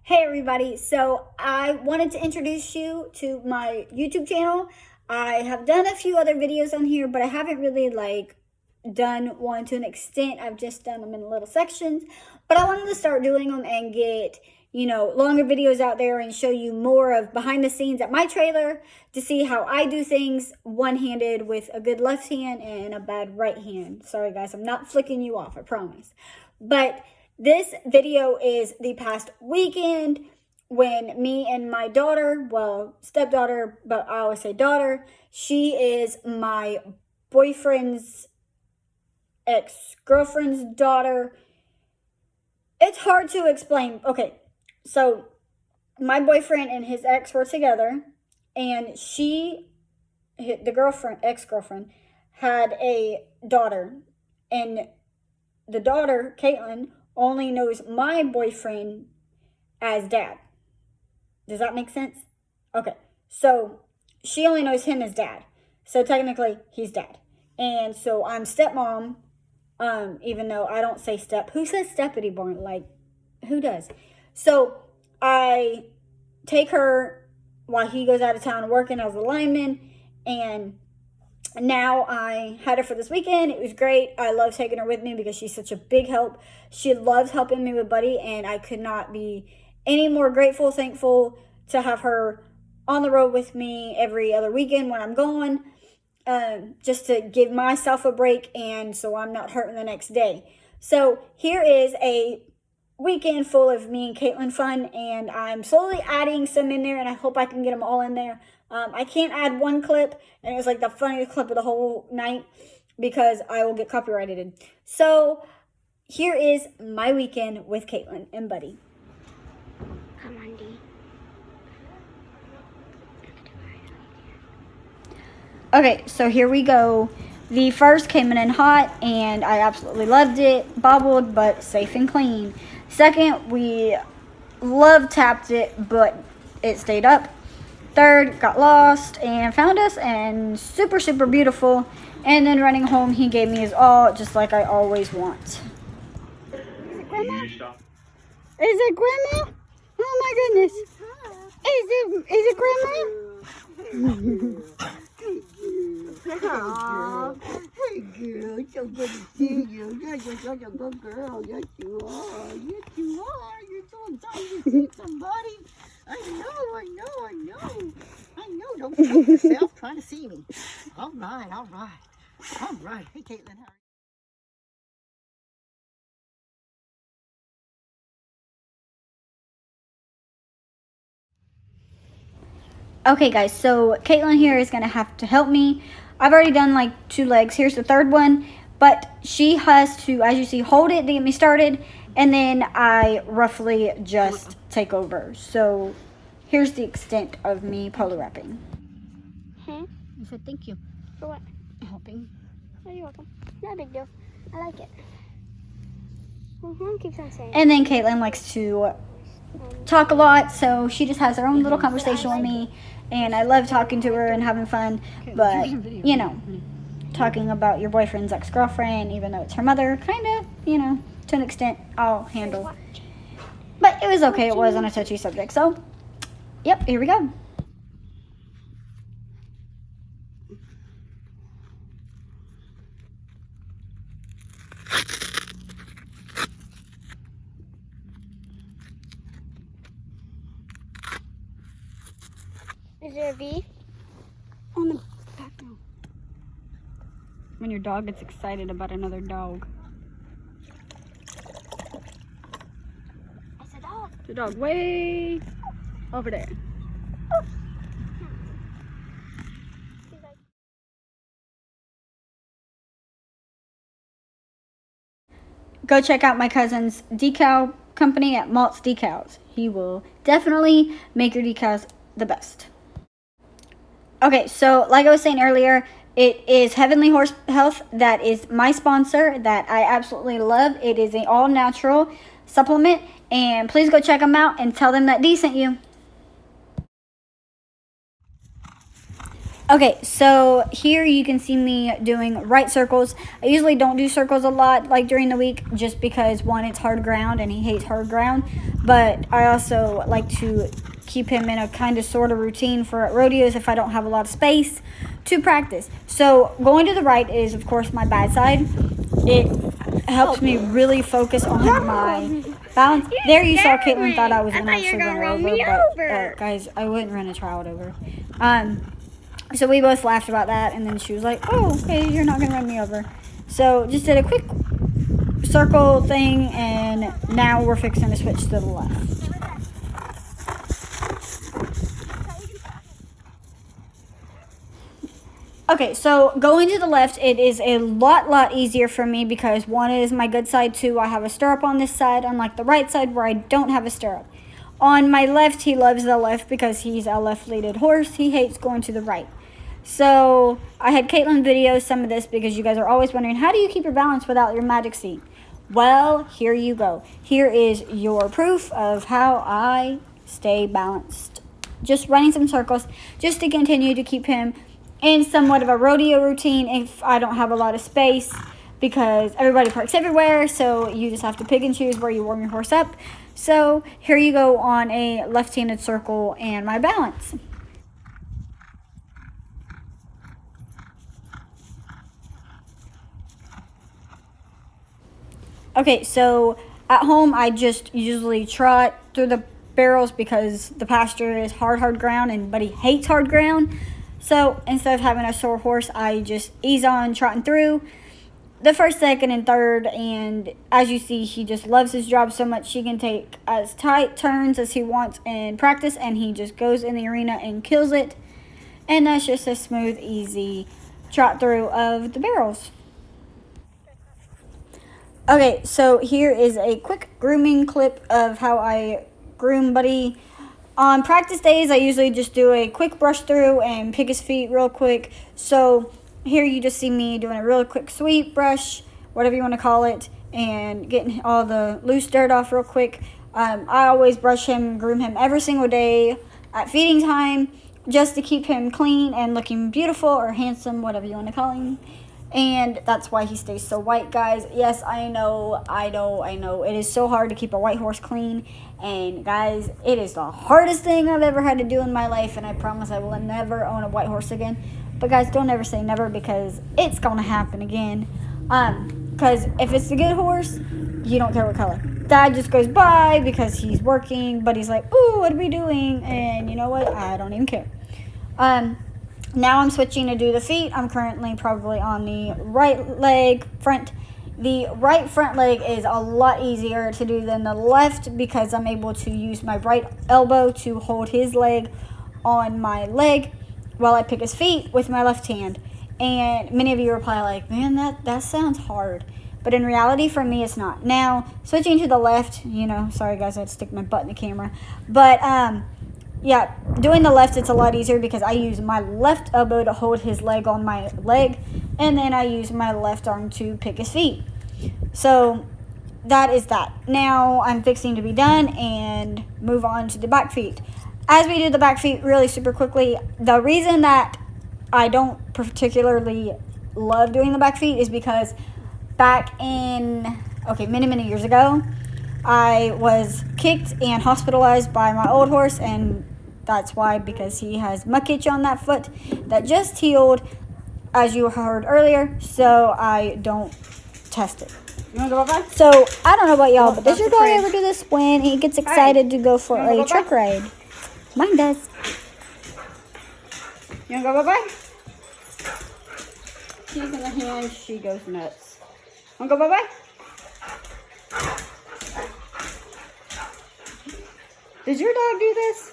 Hey everybody, so I wanted to introduce you to my YouTube channel. I have done a few other videos on here, but I haven't really done one to an extent. I've just done them in little sections, but I wanted to start doing them and get, longer videos out there and show you more of behind the scenes at my trailer to see how I do things one-handed with a good left hand and a bad right hand. Sorry guys, I'm not flicking you off, I promise. But this video is the past weekend when me and my daughter, well, stepdaughter, but I always say daughter, she is my boyfriend's ex-girlfriend's daughter. It's hard to explain. Okay, so my boyfriend and his ex were together, and the girlfriend, ex-girlfriend, had a daughter, and the daughter, Caitlin, only knows my boyfriend as dad. Does that make sense? Okay, so she only knows him as dad. So technically, he's dad. And so I'm stepmom, even though I don't say step. Who says step anymore? Like, who does? So I take her while he goes out of town working as a lineman, and now I had her for this weekend. It was great. I love taking her with me because she's such a big help. She loves helping me with Buddy, and I could not be any more grateful, thankful to have her on the road with me every other weekend when I'm gone, just to give myself a break and so I'm not hurting the next day. So here is a weekend full of me and Caitlin fun, and I'm slowly adding some in there, and I hope I can get them all in there. I can't add one clip, and it was like the funniest clip of the whole night because I will get copyrighted. So here is my weekend with Caitlin and Buddy. Come on, D. Okay, so here we go. The first came in hot, and I absolutely loved it. Bobbled, but safe and clean. Second, we love tapped it, but it stayed up. Third, got lost and found us, and super, super beautiful. And then running home, he gave me his all, just like I always want. Is it Grandma? Is it Grandma? Oh my goodness. Is it Grandma? Aww. Hey girl, so good to see you. You're such a good girl. Yes you are. Yes you are. You're so excited to see somebody. I know. Don't choke yourself trying to see me. All right. Hey Caitlin, how are you? Okay guys, so Caitlin here is going to have to help me. I've already done like 2 legs. Here's the third one. But she has to, as you see, hold it to get me started. And then I roughly just take over. So here's the extent of me polo wrapping. Hmm? I said thank you. For what? Helping. Oh, you're welcome. Not a big deal. I like it. Keeps on saying. And then Caitlin likes to talk a lot, so she just has her own little conversation with me. And I love talking to her and having fun. But, talking about your boyfriend's ex-girlfriend, even though it's her mother, kind of, to an extent, I'll handle. But it was okay. It wasn't a touchy subject. So, yep, here we go. Is there a V? On the back now. When your dog gets excited about another dog. It's a dog. The dog way over there. Go check out my cousin's decal company at Maltz Decals. He will definitely make your decals the best. Okay, so like I was saying earlier, it is Heavenly Horse Health that is my sponsor that I absolutely love. It is an all-natural supplement, and please go check them out and tell them that D sent you. Okay, so here you can see me doing right circles. I usually don't do circles a lot like during the week just because one, it's hard ground and he hates hard ground. But I also like to keep him in a kind of sort of routine for rodeos if I don't have a lot of space to practice. So going to the right is of course my bad side. It helps me really focus on my balance. There you saw Caitlin thought I was going to actually run her over, but guys, I wouldn't run a child over. So we both laughed about that, and then she was like, oh, okay, you're not going to run me over. So just did a quick circle thing, and now we're fixing to switch to the left. Okay, so going to the left, it is a lot easier for me because one is my good side, two, I have a stirrup on this side, unlike the right side where I don't have a stirrup. On my left, he loves the left because he's a left-leaded horse. He hates going to the right. So I had Caitlin video some of this because you guys are always wondering, how do you keep your balance without your magic seat? Well, here you go. Here is your proof of how I stay balanced. Just running some circles just to continue to keep him in somewhat of a rodeo routine if I don't have a lot of space because everybody parks everywhere, so you just have to pick and choose where you warm your horse up. So here you go on a left-handed circle and my balance. Okay, so at home I just usually trot through the barrels because the pasture is hard ground and Buddy hates hard ground. So instead of having a sore horse, I just ease on trotting through the first, second, and third. And as you see, he just loves his job so much he can take as tight turns as he wants in practice, and he just goes in the arena and kills it. And that's just a smooth, easy trot through of the barrels. Okay, so here is a quick grooming clip of how I groom Buddy. On practice days, I usually just do a quick brush through and pick his feet real quick. So here you just see me doing a real quick sweep, brush, whatever you want to call it, and getting all the loose dirt off real quick. I always brush him, groom him every single day at feeding time just to keep him clean and looking beautiful or handsome, whatever you want to call him. And that's why he stays so white, guys. Yes, I know. It is so hard to keep a white horse clean. And, guys, it is the hardest thing I've ever had to do in my life. And I promise I will never own a white horse again. But, guys, don't ever say never because it's going to happen again. Because if it's a good horse, you don't care what color. Dad just goes by because he's working. But he's like, ooh, what are we doing? And you know what? I don't even care. Now I'm switching to do the feet. I'm currently probably on the right leg front. The right front leg is a lot easier to do than the left because I'm able to use my right elbow to hold his leg on my leg while I pick his feet with my left hand. And many of you are probably like, man, that sounds hard. But in reality, for me, it's not. Now, switching to the left, sorry guys, I had to stick my butt in the camera. But, yeah, doing the left, it's a lot easier because I use my left elbow to hold his leg on my leg, and then I use my left arm to pick his feet. So that is that. Now I'm fixing to be done and move on to the back feet. As we do the back feet really super quickly, the reason that I don't particularly love doing the back feet is because back in, many years ago, I was kicked and hospitalized by my old horse, and that's why, because he has muck itch on that foot that just healed, as you heard earlier, so I don't test it. You want to go bye-bye? So, I don't know about y'all, but does your dog ever do this when he gets excited to go for a truck ride? Mine does. You want to go bye-bye? She's in the hand, she goes nuts. Want to go bye-bye? Did your dog do this?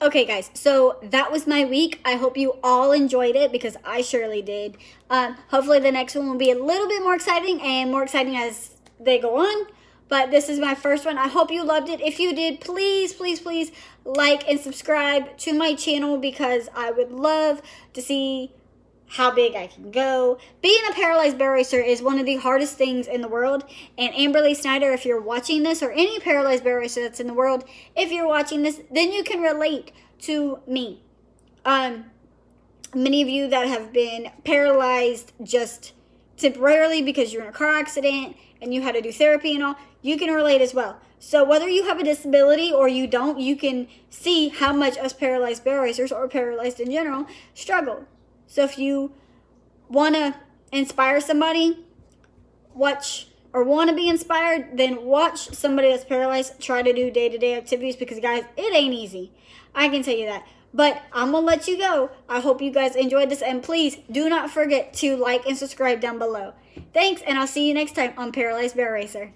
Okay, guys, so that was my week. I hope you all enjoyed it because I surely did. Hopefully the next one will be a little bit more exciting and more exciting as they go on. But this is my first one. I hope you loved it. If you did, please like and subscribe to my channel because I would love to see how big I can go. Being a paralyzed barrel racer is one of the hardest things in the world. And Amberly Snyder, if you're watching this, or any paralyzed barrel racer that's in the world, if you're watching this, then you can relate to me. many of you that have been paralyzed just temporarily because you're in a car accident and you had to do therapy and all, you can relate as well. So whether you have a disability or you don't, you can see how much us paralyzed bear racers or paralyzed in general struggle. So if you want to inspire somebody, watch, or want to be inspired, then watch somebody that's paralyzed try to do day-to-day activities, because guys, it ain't easy. I can tell you that. But I'm going to let you go. I hope you guys enjoyed this, and please do not forget to like and subscribe down below. Thanks, and I'll see you next time on Paralyzed Bear Racer.